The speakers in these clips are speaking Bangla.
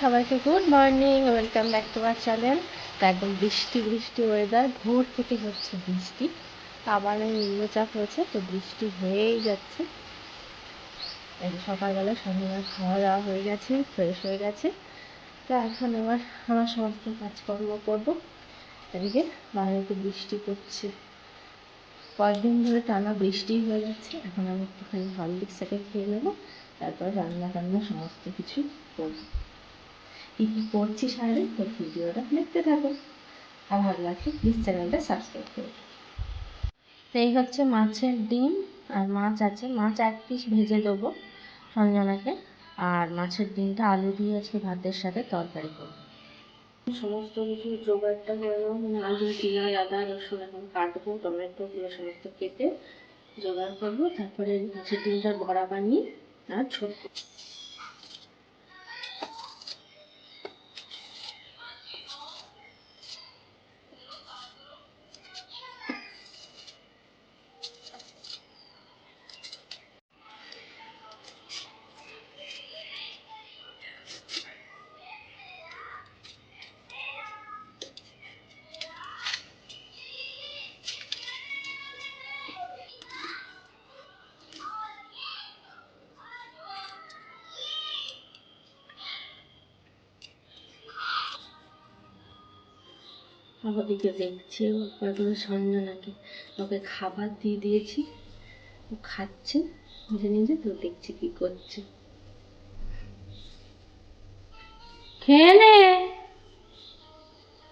সবাইকে good morning, welcome back to our channel. তো একদম বৃষ্টি বৃষ্টি ওয়েদার, ভোর থেকে হচ্ছে বৃষ্টি। আবার নিম্নচাপ হয়েছে, তো বৃষ্টি হয়েই যাচ্ছে। এই সকালবেলা সন্ধ্যাবেলা খাওয়া দাওয়া হয়ে গেছে, ফ্রেশ হয়ে গেছে। তো এখন এবার আমার সমস্ত কাজকর্ম করবো। এদিকে বাইরে বৃষ্টি পড়ছে, কয়েকদিন ধরে টানা বৃষ্টি হয়ে যাচ্ছে। এখন আমি একটুখানি হরলিক্সটাকে খেয়ে নেবো, তারপর রান্না টান্না সমস্ত কিছু করবো। কী কী করছি সারাদিন, তো ভিডিওটা দেখতে থাকো। আর ভালো লাগলে প্লিজ চ্যানেলটা সাবস্ক্রাইব করো। তো এই হচ্ছে মাছের ডিম, আর মাছ আছে, মাছ এক পিস ভেজে দেবো সঞ্জনাকে। আর মাছের ডিমটা আলু দিয়ে আজকে ভাতের সাথে তরকারি করবো। সমস্ত কিছু জোগাড়টা করে নেবো, মানে আলু, পেঁয়াজ, আদা, রসুন এখন কাটবো, টমেটোগুলো সমস্ত কেটে জোগাড় করবো। তারপরে মাছের ডিমটার বড়া বানিয়ে আর ছোট ওদিকে দেখছি ওগুলো সঞ্জনাকে, ওকে খাবার দিয়ে দিয়েছি, ও খাচ্ছে নিজে নিজে। তো দেখছি কি করছে। খেয়ে নে,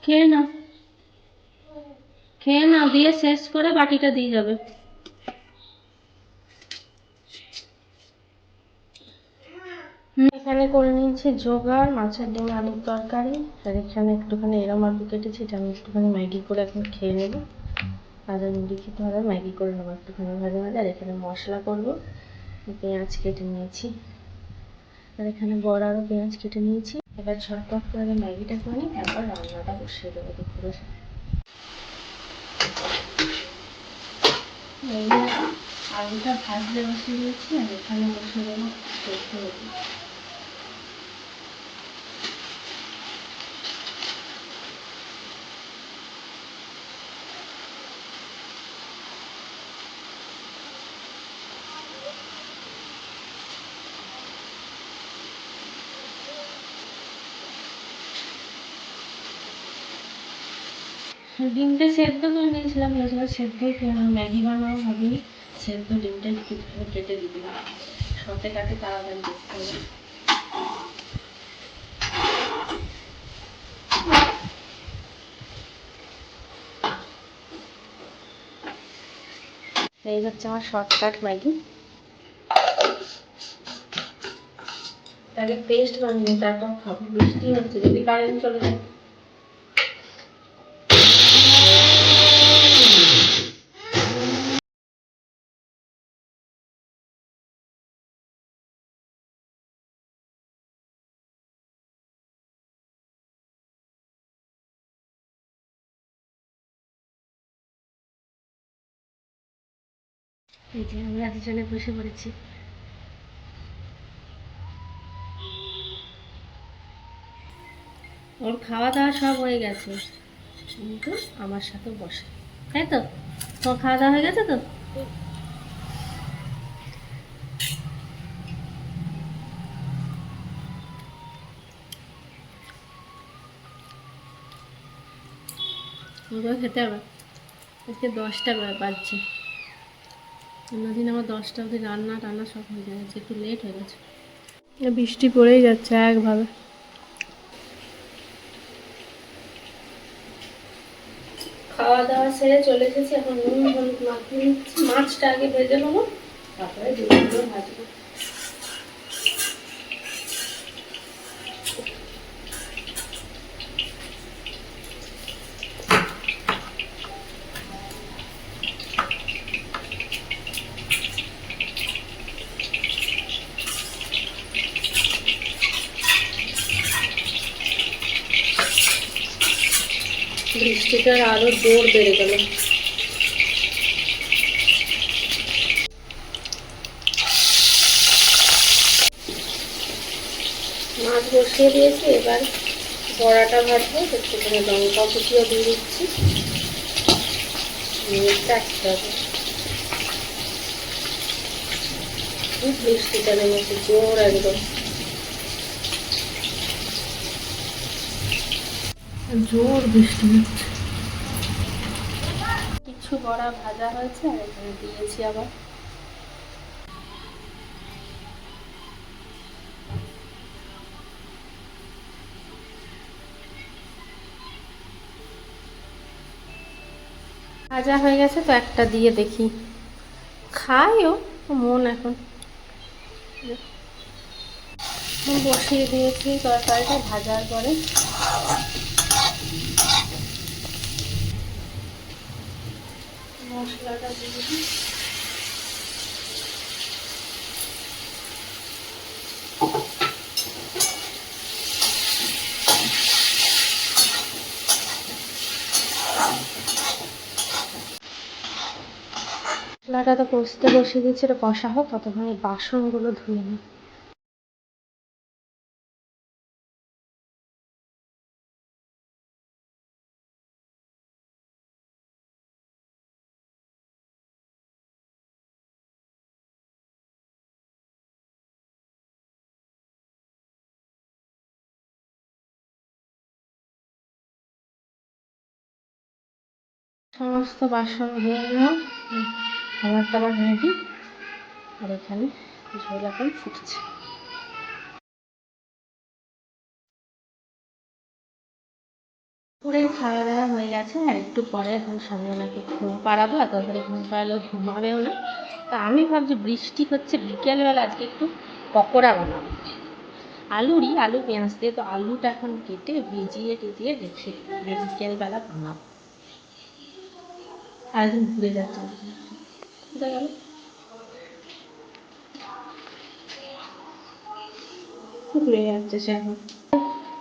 খেয়ে না, খেয়ে না, দিয়ে শেষ করে বাটিটা দিয়ে যাবে। এখানে করে নিয়েছি জোগাড়, মাছের ডিম আলুর তরকারি। আর এখানে একটুখানি এরম আলু কেটেছি, এটা আমি একটুখানি ম্যাগি করে এখন খেয়ে নেবো। ভাজা মুড়ি খেতে হবে, ম্যাগি করে নেবো একটুখানি ভাজা ভাজা। আর এখানে মশলা করবো, পেঁয়াজ কেটে নিয়েছি। আর এখানে বড়ারও পেঁয়াজ কেটে নিয়েছি। এবার ঝটপট করে ম্যাগিটা করে নিই, তারপর রান্নাটা বসিয়ে দেবো দুপুরে। আলুটা ভাজতে বসিয়ে দিয়েছি, আর এখানে বসে দেবো ডিমটা সেদ্ধ করে নিয়েছিলাম, ভেবেছিলাম সেদ্ধ ম্যাগি বানাবো, ভাবিনি সেদ্ধ ডিমটা একটু কেটে দিবি, সতে কাটে তাড়াতাড়ি দেখতে হবে। এই হচ্ছে আমার শর্টকাট ম্যাগি। তাকে পেস্ট বানিয়ে তারপর খাবো, বৃষ্টি হচ্ছে, যদি কারেন্ট চলে যায়। এই যে আমরা দুজনে বসে পড়েছি। ওর খাওয়া দাওয়া সব হয়ে গেছে, কিন্তু আমার সাথে বসে, তাই তো? তোমার খাওয়া দাওয়া হয়ে গেছে তো? ওগুলো খেতে হবে। আজকে 10টা বাজছে, অন্যদিন আমার 10টা অবধি রান্না টান্না সব হয়ে যায়, আজকে একটু লেট হয়ে গেছে। বৃষ্টি পড়েই যাচ্ছে একভাবে। খাওয়া দাওয়া সেরে চলে এসেছি, এখন নুন হলুদ মাখিয়ে নিচ্ছি। মাছটা আগে ভেজে নেবো, তারপরে ডিমগুলো ভাজবো। বৃষ্টিটার আরো জোর বেড়ে গেল। মাছ বসিয়ে দিয়েছি, এবার বড়াটা ভাজবো। একটুখানি লঙ্কা কুচিও দিয়ে দিচ্ছি, রাখতে হবে। বৃষ্টিটা নেমেছে জোর একদম, জোর বৃষ্টি হচ্ছে। কিছু বড়া ভাজা হয়েছে আর এখানে দিয়েছি আবার। ভাজা হয়ে গেছে তো একটা দিয়ে দেখি, খাইও মন এখন। বসিয়ে দিয়েছি তরকারিটা ভাজার পরে। মশলাটা দিয়ে দিই। মশলাটা তো কষতে বসিয়ে দিচ্ছি, এটা কষা হোক, ততক্ষণ বাসনগুলো ধুয়ে নিই। সমস্ত বাসন ধুয়ে নিলাম, খাবার টাবার রেডি। আর এখানে ঝোল এখন ফুটছে। পুরে খাওয়া দাওয়া হয়ে গেছে, আর একটু পরে এখন সন্ধ্যাবেলাকে ঘুম পাড়াবো। আর তারপরে ঘুম পাড়ালে ঘুমাবেও না। তা আমি ভাবছি বৃষ্টি হচ্ছে, বিকেলবেলা আজকে একটু পকোড়া বানাবো আলু পেঁয়াজ দিয়ে। তো আলুটা এখন কেটে ভিজিয়ে টিজিয়ে রেখে বিকেলবেলা বানাবো। আর একদিন ঘুরে যাচ্ছে, কোথায় গেল, ঘুরে যাচ্ছে সে এখন।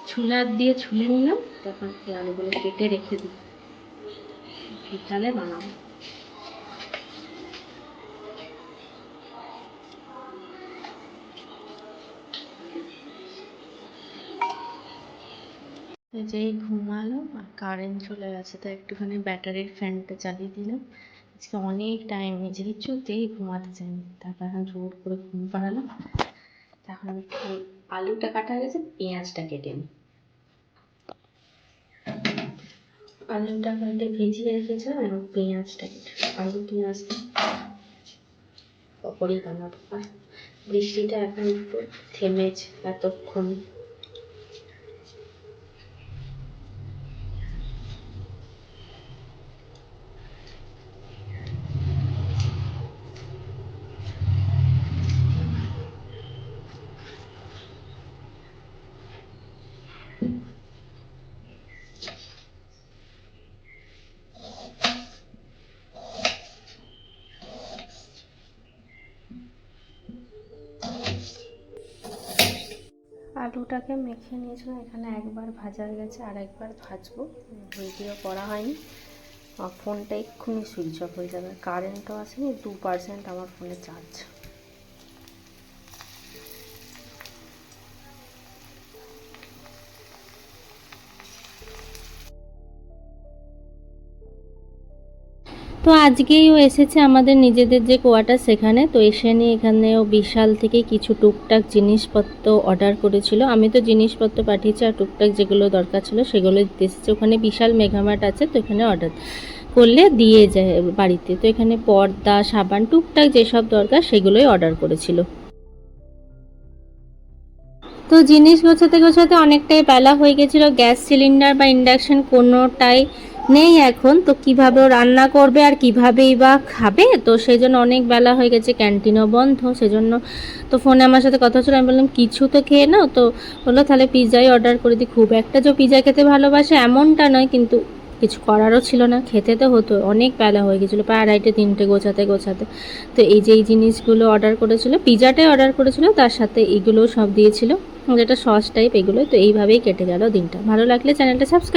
ছুলার দিয়ে ছুলে নিলাম, তখন এই আলুগুলো কেটে রেখে দিই, বিকালে বানাবো। যেই ঘুমালো আর কারেন্ট চলে গেছে, তো একটুখানি ব্যাটারির ফ্যানটা চালিয়ে দিলাম। আজকে অনেক টাইম নিজে কিছুতেই ঘুমাতে চাইনি, তারপর এখন জোর করে ঘুম পাড়ালাম। এখন আলুটা কাটা হয়ে গেছে, পেঁয়াজটা কেটে নিই। আলুটা কেটে ভিজিয়ে রেখেছিলাম, এবং পেঁয়াজটা কেটে, আলু পেঁয়াজ পকোড়ি বানাবো। আর বৃষ্টিটা এখন একটু থেমেছে এতক্ষণ। আলুটাকে মেখে নিয়েছিলাম, এখানে একবার ভাজা হয়ে গেছে, আর একবার ভাজবো। ভিডিও করা হয়নি। আমার ফোনটা এক্ষুনি সুইচ অফ হয়ে যাবে, কারেন্টও আসেনি, 2% আমার ফোনে চার্জ। তো আজকেই ও এসেছে আমাদের নিজেদের যে কোয়ার্টার, সেখানে। তো এসে নিয়ে এখানে ও বিশাল থেকে কিছু টুকটাক জিনিসপত্র অর্ডার করেছিল। আমি তো জিনিসপত্র পাঠিয়েছি, আর টুকটাক যেগুলো দরকার ছিল সেগুলো দিতে এসেছে। ওখানে বিশাল মেগামার্ট আছে, তো এখানে অর্ডার করলে দিয়ে যায় বাড়িতে। তো এখানে পর্দা, সাবান, টুকটাক যেসব দরকার সেগুলোই অর্ডার করেছিল। তো জিনিস গোছাতে গোছাতে অনেকটাই বেলা হয়ে গেছিলো। গ্যাস সিলিন্ডার বা ইন্ডাকশান কোনোটাই নেই এখন। তো কীভাবে রান্না করবে আর কীভাবেই বা খাবে, তো সেই জন্য অনেক বেলা হয়ে গেছে, ক্যান্টিনও বন্ধ। সেজন্য তো ফোনে আমার সাথে কথা ছিল, আমি বললাম কিছু তো খেয়ে নাও। তো বললো তাহলে পিৎজাই অর্ডার করে দিই। খুব একটা যে পিৎজা খেতে ভালোবাসে এমনটা নয়, কিন্তু কিছু করারও ছিল না, খেতে তো হতো। অনেক বেলা হয়ে গেছিলো, প্রায় 2:30-3টে গোছাতে গোছাতে। তো এই যে এই জিনিসগুলো অর্ডার করেছিল, পিৎজাটাই অর্ডার করেছিল, তার সাথে এগুলোও সব দিয়েছিল, যেটা সস টাইপ এগুলো। তো এইভাবেই কেটে গেল দিনটা। ভালো লাগলে চ্যানেলটা সাবস্ক্রাইব